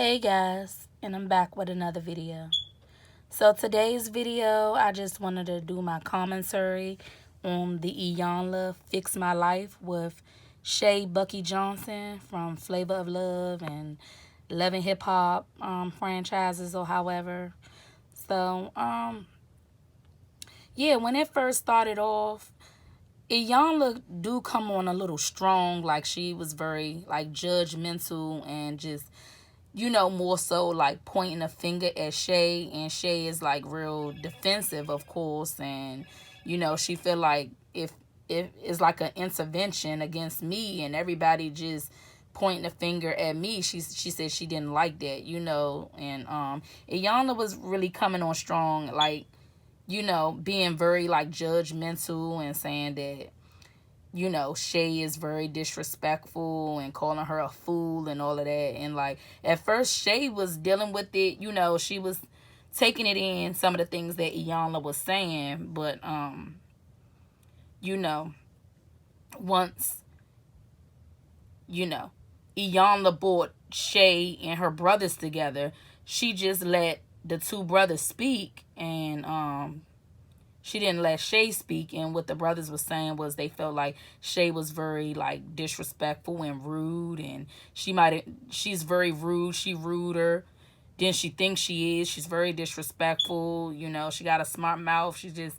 Hey guys, and I'm back with another video. So today's video, I just wanted to do my commentary on the Iyanla Fix My Life with Shay Buckeey Johnson from Flavor of Love and Love and Hip Hop franchises or however. So, yeah, when it first started off, Iyanla do come on a little strong, like she was very like judgmental and just more so like pointing a finger at Shay, and Shay is like real defensive, of course, and she feel like if it's like an intervention against me and everybody just pointing a finger at me, she said she didn't like that, and Iyanla was really coming on strong, like being very like judgmental and saying that Shay is very disrespectful and calling her a fool and all of that. And like at first Shay was dealing with it, she was taking it in, some of the things that Iyanla was saying, but once Iyanla brought Shay and her brothers together, she just let the two brothers speak, and she didn't let Shay speak. And what the brothers were saying was they felt like Shay was very like disrespectful and rude, and she's very rude. She ruder than she thinks she is. She's very disrespectful. She got a smart mouth. She's just,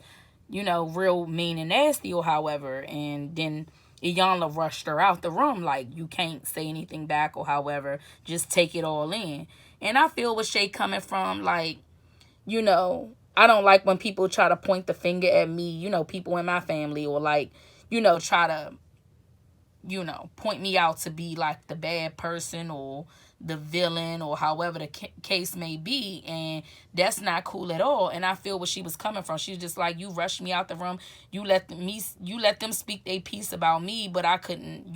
real mean and nasty or however. And then Iyanla rushed her out the room like, you can't say anything back or however. Just take it all in. And I feel with Shay coming from like, I don't like when people try to point the finger at me, people in my family, or like, try to, point me out to be like the bad person or the villain or however the case may be. And that's not cool at all. And I feel where she was coming from. She's just like, you rushed me out the room. You let them speak their piece about me, but I couldn't,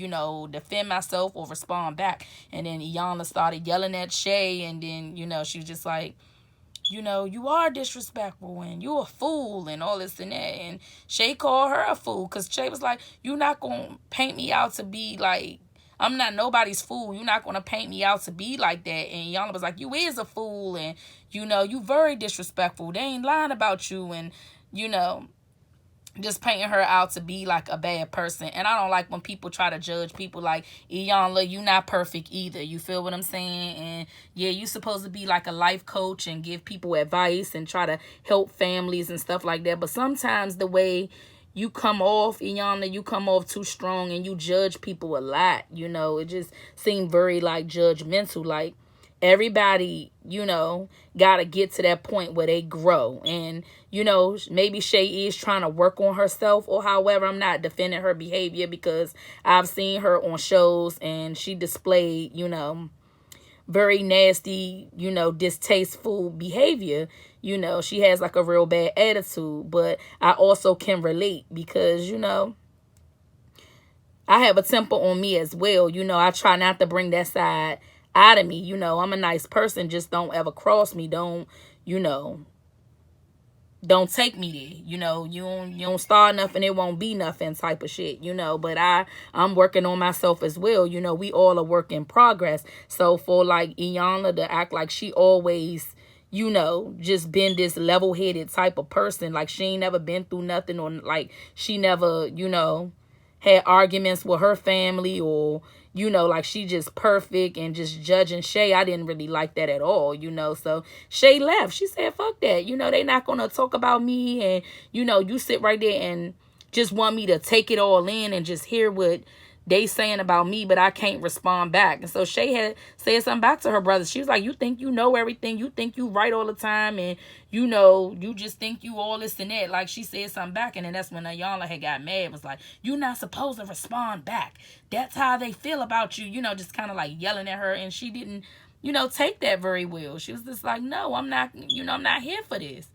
defend myself or respond back. And then Iyanla started yelling at Shay, and then, she was just like, you are disrespectful and you a fool and all this and that. And Shay called her a fool because Shay was like, you're not going to paint me out to be like, I'm not nobody's fool. You're not going to paint me out to be like that. And Iyanla was like, you is a fool, and, you very disrespectful. They ain't lying about you, and, just painting her out to be like a bad person. And I don't like when people try to judge people like, Iyanla, you not perfect either. You feel what I'm saying? And yeah, you supposed to be like a life coach and give people advice and try to help families and stuff like that. But sometimes the way you come off, Iyanla, you come off too strong and you judge people a lot. It just seemed very like judgmental. Like everybody, gotta get to that point where they grow. And, maybe Shay is trying to work on herself or however. I'm not defending her behavior because I've seen her on shows and she displayed, very nasty, distasteful behavior. She has like a real bad attitude, but I also can relate because, I have a temper on me as well. I try not to bring that side out of me. I'm a nice person. Just don't ever cross me. Don't take me there. You don't start nothing, it won't be nothing type of shit, but I'm working on myself as well. We all are work in progress. So for like Iyanla to act like she always, just been this level-headed type of person, like she ain't never been through nothing, or like she never, had arguments with her family, or like she just perfect and just judging Shay. I didn't really like that at all, so Shay left. She said, fuck that, they not gonna talk about me, and you sit right there and just want me to take it all in and just hear what they saying about me, but I can't respond back. And so Shay had said something back to her brother. She was like, you think you know everything, you think you right all the time, and you just think you all this and that. Like she said something back, and then that's when Iyanla had got mad. Was like, you're not supposed to respond back. That's how they feel about you, just kind of like yelling at her. And she didn't, take that very well. She was just like, no, I'm not, I'm not here for this,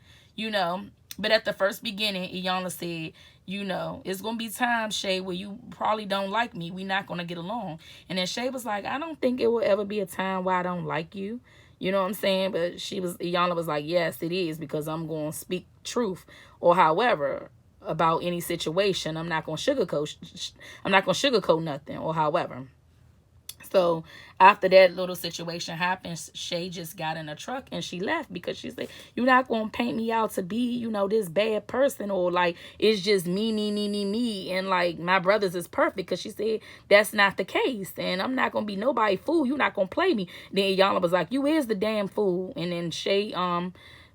But at the first beginning, Iyanla said, it's going to be times, Shay, where you probably don't like me. We're not going to get along. And then Shay was like, I don't think it will ever be a time where I don't like you. You know what I'm saying? But Iyanla was like, yes, it is, because I'm going to speak truth or however about any situation. I'm not going to sugarcoat nothing or however. So after that little situation happened, Shay just got in a truck and she left because she said, "You're not going to paint me out to be, this bad person, or like it's just me. And like my brothers is perfect," because she said that's not the case. And I'm not going to be nobody fool. You're not going to play me. Then Iyanla was like, "You is the damn fool." And then Shay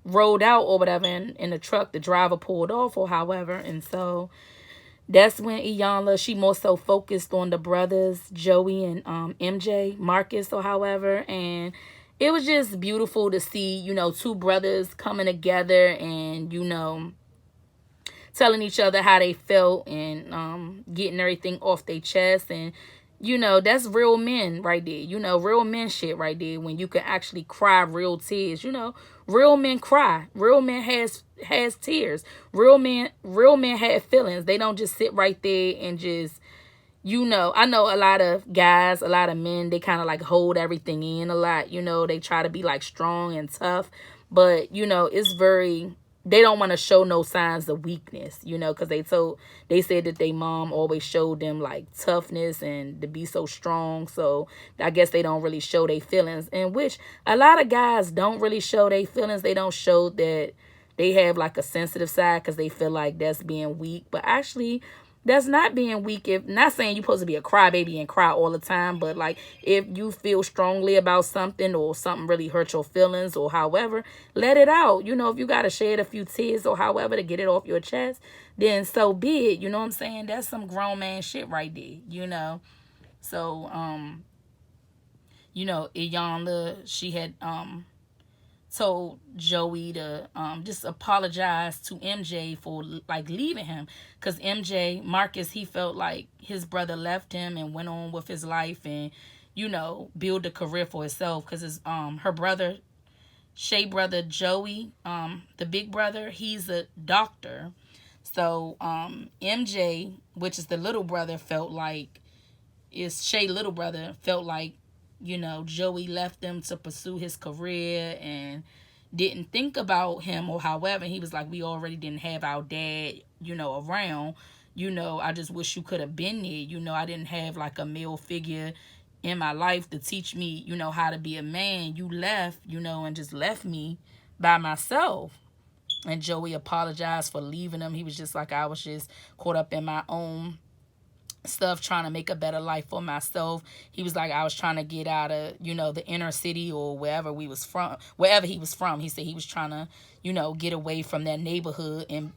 rolled out or whatever in the truck. The driver pulled off or however. And so that's when Iyanla, she more so focused on the brothers, Joey and MJ, Marcus or however. And it was just beautiful to see, two brothers coming together and, telling each other how they felt and getting everything off their chest. And, that's real men right there. Real men shit right there, when you can actually cry real tears. Real men cry. Real men has tears. Real men have feelings. They don't just sit right there and just, I know a lot of guys, a lot of men, they kind of like hold everything in a lot. They try to be like strong and tough, but it's very, they don't want to show no signs of weakness, because they said that their mom always showed them like toughness and to be so strong. So I guess they don't really show their feelings, in which a lot of guys don't really show their feelings. They don't show that they have like a sensitive side because they feel like that's being weak. But actually, that's not being weak. If not saying you're supposed to be a crybaby and cry all the time, but like if you feel strongly about something or something really hurt your feelings or however, let it out. If you got to shed a few tears or however to get it off your chest, then so be it. You know what I'm saying? That's some grown man shit right there, So, Iyanla, she had told Joey to just apologize to MJ for like leaving him, because Marcus, he felt like his brother left him and went on with his life and build a career for himself, because his her brother, Shay brother Joey, the big brother, he's a doctor. So MJ, which is the little brother, felt like, is Shay little brother, felt like Joey left them to pursue his career and didn't think about him or however. He was like, "We already didn't have our dad, around. I just wish you could have been there. I didn't have like a male figure in my life to teach me, how to be a man. You left, and just left me by myself." And Joey apologized for leaving him. He was just like, "I was just caught up in my own stuff, trying to make a better life for myself." He was like, "I was trying to get out of the inner city or wherever he was from." He said he was trying to get away from that neighborhood and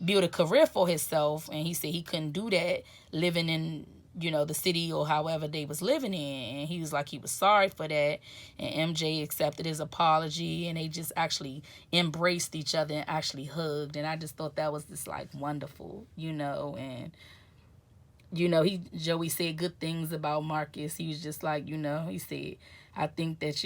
build a career for himself. And he said he couldn't do that living in the city or however they was living in. And he was like, he was sorry for that. And MJ accepted his apology, and they just actually embraced each other and actually hugged. And I just thought that was just like wonderful, and Joey said good things about Marcus. He was just like, he said, "I think that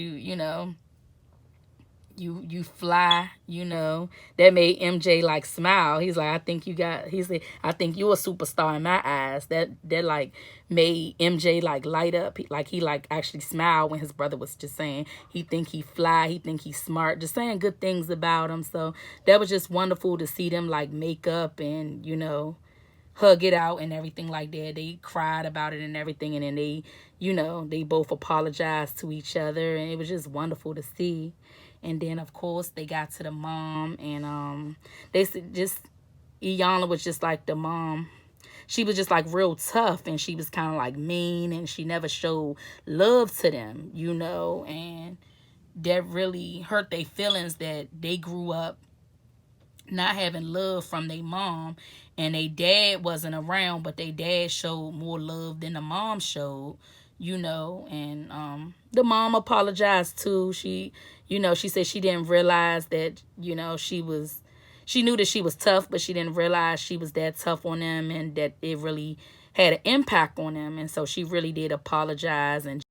you fly," that made MJ like smile. He's like, he said, "I think you're a superstar in my eyes." That like made MJ like light up. He like actually smiled when his brother was just saying he think he fly, he think he's smart, just saying good things about him. So that was just wonderful to see them like make up and, hug it out and everything like that. They cried about it and everything, and then they, they both apologized to each other, and it was just wonderful to see. And then of course they got to the mom, and they said just Iyanla was just like the mom. She was just like real tough, and she was kind of like mean, and she never showed love to them, and that really hurt their feelings that they grew up not having love from their mom, and their dad wasn't around, but their dad showed more love than the mom showed, and the mom apologized too. She said she didn't realize that, she knew that she was tough, but she didn't realize she was that tough on them and that it really had an impact on them. And so she really did apologize, and